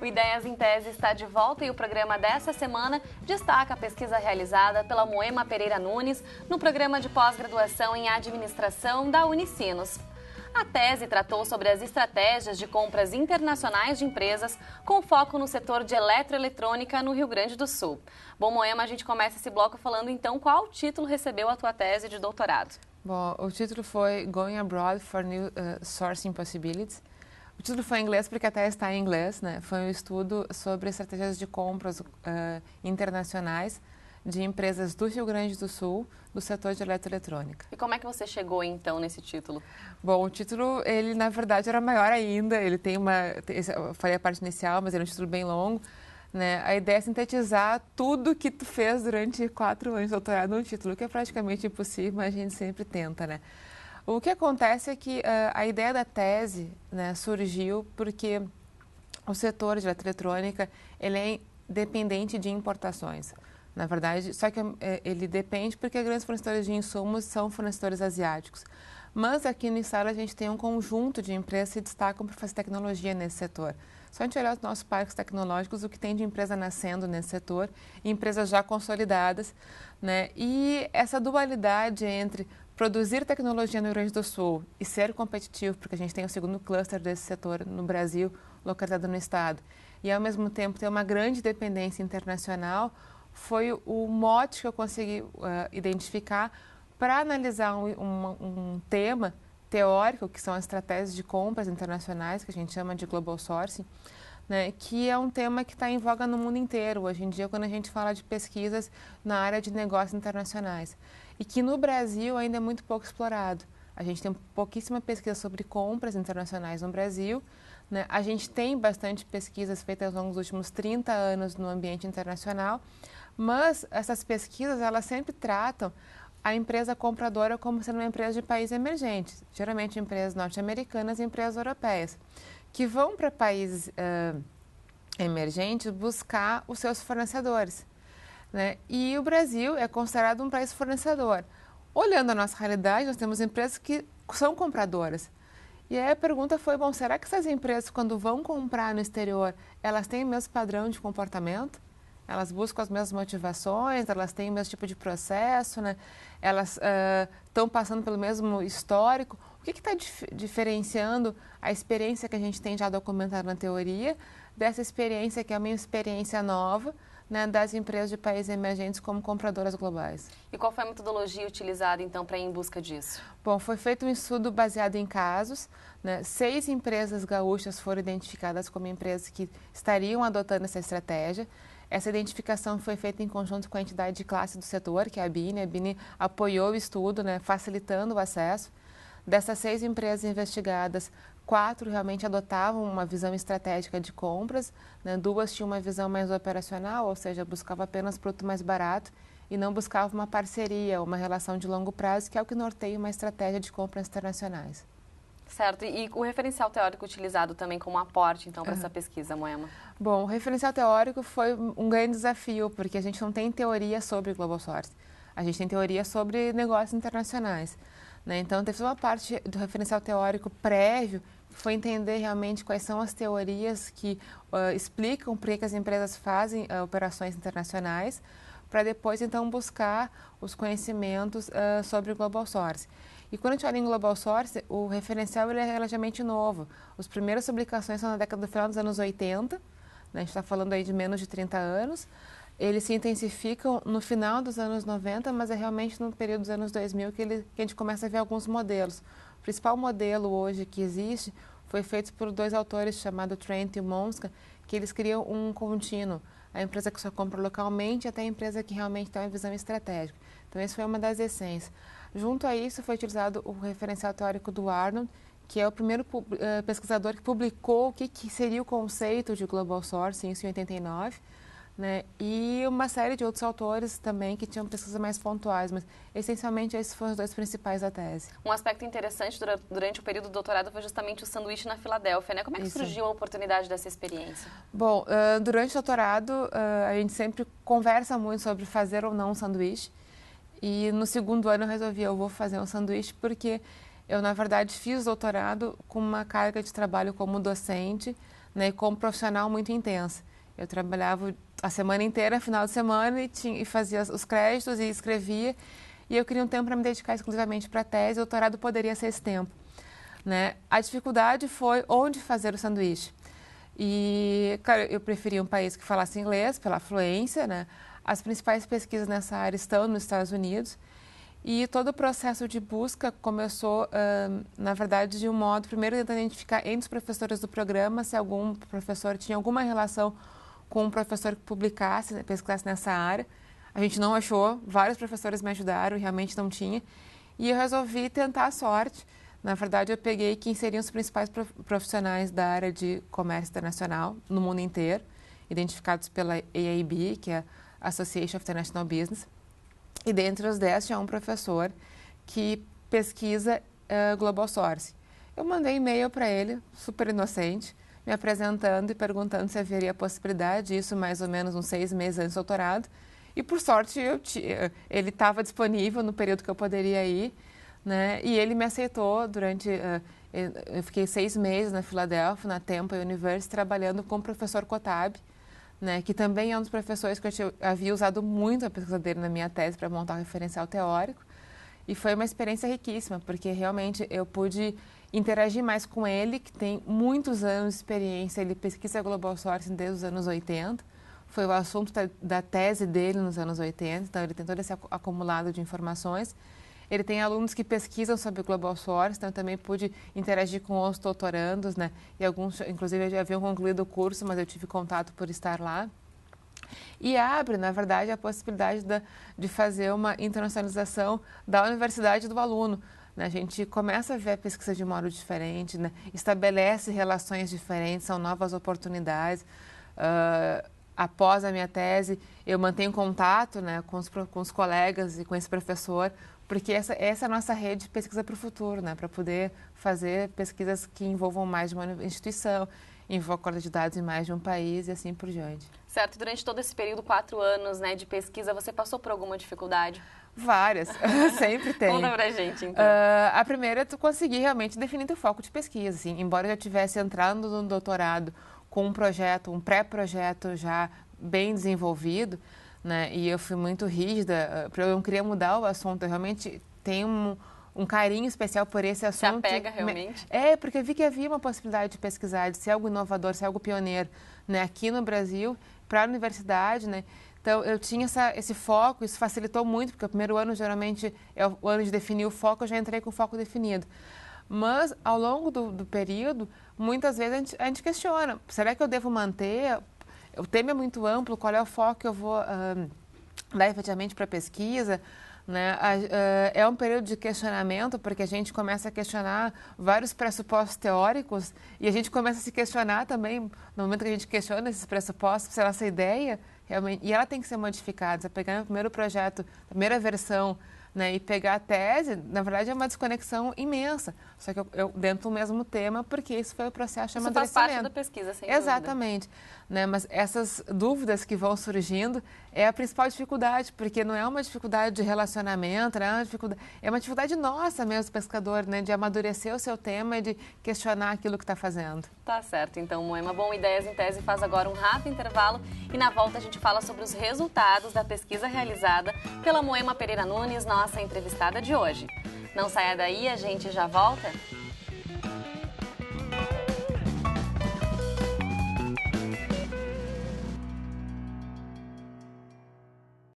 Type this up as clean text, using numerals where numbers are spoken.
O Ideias em Tese está de volta e o programa dessa semana destaca a pesquisa realizada pela Moema Pereira Nunes no programa de pós-graduação em administração da Unicinos. A tese tratou sobre as estratégias de compras internacionais de empresas com foco no setor de eletroeletrônica no Rio Grande do Sul. Bom, Moema, a gente começa esse bloco falando então qual título recebeu a tua tese de doutorado. Bom, o título foi Going Abroad for New Sourcing Possibilities. O título foi em inglês porque a tese está em inglês, né? Foi um estudo sobre estratégias de compras internacionais de empresas do Rio Grande do Sul, do setor de eletroeletrônica. E como é que você chegou, então, nesse título? Bom, o título, ele, na verdade, era maior ainda. Ele tem eu falei a parte inicial, mas ele é um título bem longo, né? A ideia é sintetizar tudo que tu fez durante 4 anos de doutorado num título, que é praticamente impossível, mas a gente sempre tenta, né? O que acontece é que a ideia da tese, né, surgiu porque o setor de eletroeletrônica, ele é dependente de importações. Na verdade, só que ele depende porque grandes fornecedores de insumos são fornecedores asiáticos. Mas aqui no estado a gente tem um conjunto de empresas que se destacam por fazer tecnologia nesse setor. Só a gente olhar os nossos parques tecnológicos, o que tem de empresa nascendo nesse setor, e empresas já consolidadas, né? E essa dualidade entre produzir tecnologia no Rio Grande do Sul e ser competitivo, porque a gente tem o segundo cluster desse setor no Brasil, localizado no estado, e ao mesmo tempo ter uma grande dependência internacional, foi o mote que eu consegui identificar para analisar um tema teórico, que são as estratégias de compras internacionais, que a gente chama de Global Sourcing, né, que é um tema que está em voga no mundo inteiro, hoje em dia, quando a gente fala de pesquisas na área de negócios internacionais. E que no Brasil ainda é muito pouco explorado. A gente tem pouquíssima pesquisa sobre compras internacionais no Brasil, né? A gente tem bastante pesquisas feitas ao longo dos últimos 30 anos no ambiente internacional, mas essas pesquisas, elas sempre tratam a empresa compradora como sendo uma empresa de países emergentes, geralmente empresas norte-americanas e empresas europeias, que vão para países emergentes buscar os seus fornecedores, né? E o Brasil é considerado um país fornecedor. Olhando a nossa realidade, nós temos empresas que são compradoras. E aí a pergunta foi, bom, será que essas empresas, quando vão comprar no exterior, elas têm o mesmo padrão de comportamento? Elas buscam as mesmas motivações, elas têm o mesmo tipo de processo, né? Elas estão passando pelo mesmo histórico. O que está diferenciando a experiência que a gente tem já documentado na teoria dessa experiência que é uma experiência nova, né, das empresas de países emergentes como compradoras globais? E qual foi a metodologia utilizada, então, para ir em busca disso? Bom, foi feito um estudo baseado em casos, né? 6 empresas gaúchas foram identificadas como empresas que estariam adotando essa estratégia. Essa identificação foi feita em conjunto com a entidade de classe do setor, que é a BINE. A BINE apoiou o estudo, né, facilitando o acesso. Dessas 6 empresas investigadas, 4 realmente adotavam uma visão estratégica de compras, né? 2 tinham uma visão mais operacional, ou seja, buscavam apenas produto mais barato e não buscavam uma parceria, uma relação de longo prazo, que é o que norteia uma estratégia de compras internacionais. Certo. E o referencial teórico utilizado também como aporte, então, para essa pesquisa, Moema? Bom, o referencial teórico foi um grande desafio, porque a gente não tem teoria sobre Global Sourcing. A gente tem teoria sobre negócios internacionais, né? Então, teve uma parte do referencial teórico prévio, que foi entender realmente quais são as teorias que explicam por que as empresas fazem operações internacionais, para depois, então, buscar os conhecimentos sobre o Global Sourcing. E quando a gente olha em Global Sourcing, o referencial ele é relativamente novo. As primeiras publicações são na década do final dos anos 80, né? A gente está falando aí de menos de 30 anos. Eles se intensificam no final dos anos 90, mas é realmente no período dos anos 2000 que a gente começa a ver alguns modelos. O principal modelo hoje que existe foi feito por 2 autores chamados Trent e Monska, que eles criam um contínuo, a empresa que só compra localmente até a empresa que realmente tem uma visão estratégica. Então, essa foi uma das essências. Junto a isso, foi utilizado o referencial teórico do Arnold, que é o primeiro pesquisador que publicou o que seria o conceito de Global Sourcing, isso em 89, né? E uma série de outros autores também que tinham pesquisas mais pontuais, mas essencialmente esses foram os 2 principais da tese. Um aspecto interessante durante o período do doutorado foi justamente o sanduíche na Filadélfia, né? Como é que surgiu a oportunidade dessa experiência? Bom, durante o doutorado a gente sempre conversa muito sobre fazer ou não um sanduíche, e no segundo ano eu resolvi, eu vou fazer um sanduíche porque eu, na verdade, fiz doutorado com uma carga de trabalho como docente, né, como profissional muito intensa. Eu trabalhava a semana inteira, final de semana, e fazia os créditos e escrevia. E eu queria um tempo para me dedicar exclusivamente para a tese. O doutorado poderia ser esse tempo, né? A dificuldade foi onde fazer o sanduíche. E, claro, eu preferia um país que falasse inglês, pela fluência, né? As principais pesquisas nessa área estão nos Estados Unidos. E todo o processo de busca começou, na verdade, de um modo, primeiro tentando identificar entre os professores do programa se algum professor tinha alguma relação com um professor que publicasse, né, pesquisasse nessa área. A gente não achou, vários professores me ajudaram, realmente não tinha. E eu resolvi tentar a sorte. Na verdade, eu peguei quem seriam os principais profissionais da área de comércio internacional no mundo inteiro, identificados pela AIB, que é a Association of International Business. E dentre os 10 tinha um professor que pesquisa Global Source. Eu mandei e-mail para ele, super inocente, me apresentando e perguntando se haveria a possibilidade, isso mais ou menos uns 6 meses antes do doutorado. E, por sorte, ele estava disponível no período que eu poderia ir, né? E ele me aceitou durante... eu fiquei 6 meses na Filadélfia, na Temple University, trabalhando com o professor Kotab, né? Que também é um dos professores que eu havia usado muito a pesquisa dele na minha tese para montar um referencial teórico. E foi uma experiência riquíssima, porque realmente eu pude interagir mais com ele, que tem muitos anos de experiência. Ele pesquisa Global Sourcing desde os anos 80. Foi o assunto da tese dele nos anos 80, então ele tem todo esse acumulado de informações. Ele tem alunos que pesquisam sobre Global Source, então eu também pude interagir com os doutorandos, né? E alguns, inclusive, já haviam concluído o curso, mas eu tive contato por estar lá. E abre, na verdade, a possibilidade de fazer uma internacionalização da universidade do aluno. Né? A gente começa a ver a pesquisa de modo diferente, né? Estabelece relações diferentes, são novas oportunidades. Após a minha tese, eu mantenho contato, né, com os colegas e com esse professor, porque essa é a nossa rede de pesquisa para o futuro, né, para poder fazer pesquisas que envolvam mais de uma instituição, envolvam coleta de dados em mais de um país e assim por diante. Certo. Durante todo esse período, 4 anos, né, de pesquisa, você passou por alguma dificuldade? Várias, sempre tem. Conta pra gente, então. A primeira é tu conseguir realmente definir teu foco de pesquisa, assim. Embora eu já estivesse entrando no doutorado com um projeto, um pré-projeto já bem desenvolvido, né? E eu fui muito rígida, eu não queria mudar o assunto, eu realmente tenho um carinho especial por esse assunto. Se apega realmente? Porque eu vi que havia uma possibilidade de pesquisar, de ser algo inovador, ser algo pioneiro, né? Aqui no Brasil, para a universidade, né? Então, eu tinha esse foco, isso facilitou muito, porque o primeiro ano, geralmente, é o ano de definir o foco, eu já entrei com o foco definido. Mas, ao longo do período, muitas vezes a gente questiona, será que eu devo manter? O tema é muito amplo, qual é o foco que eu vou dar efetivamente para a pesquisa? Né? É um período de questionamento, porque a gente começa a questionar vários pressupostos teóricos e a gente começa a se questionar também, no momento que a gente questiona esses pressupostos, se a nossa ideia realmente... E ela tem que ser modificada. Você pegar o primeiro projeto, a primeira versão, né, e pegar a tese, na verdade é uma desconexão imensa. Só que eu dentro do mesmo tema, porque isso foi o processo de amadurecimento. Isso faz parte da pesquisa, sem dúvida. Exatamente. Né, mas essas dúvidas que vão surgindo é a principal dificuldade, porque não é uma dificuldade de relacionamento, né, é uma dificuldade nossa mesmo, pescador, né, de amadurecer o seu tema e de questionar aquilo que está fazendo. Tá certo, então, Moema. Bom, Ideias em Tese faz agora um rápido intervalo e na volta a gente fala sobre os resultados da pesquisa realizada pela Moema Pereira Nunes, nossa entrevistada de hoje. Não saia daí, a gente já volta.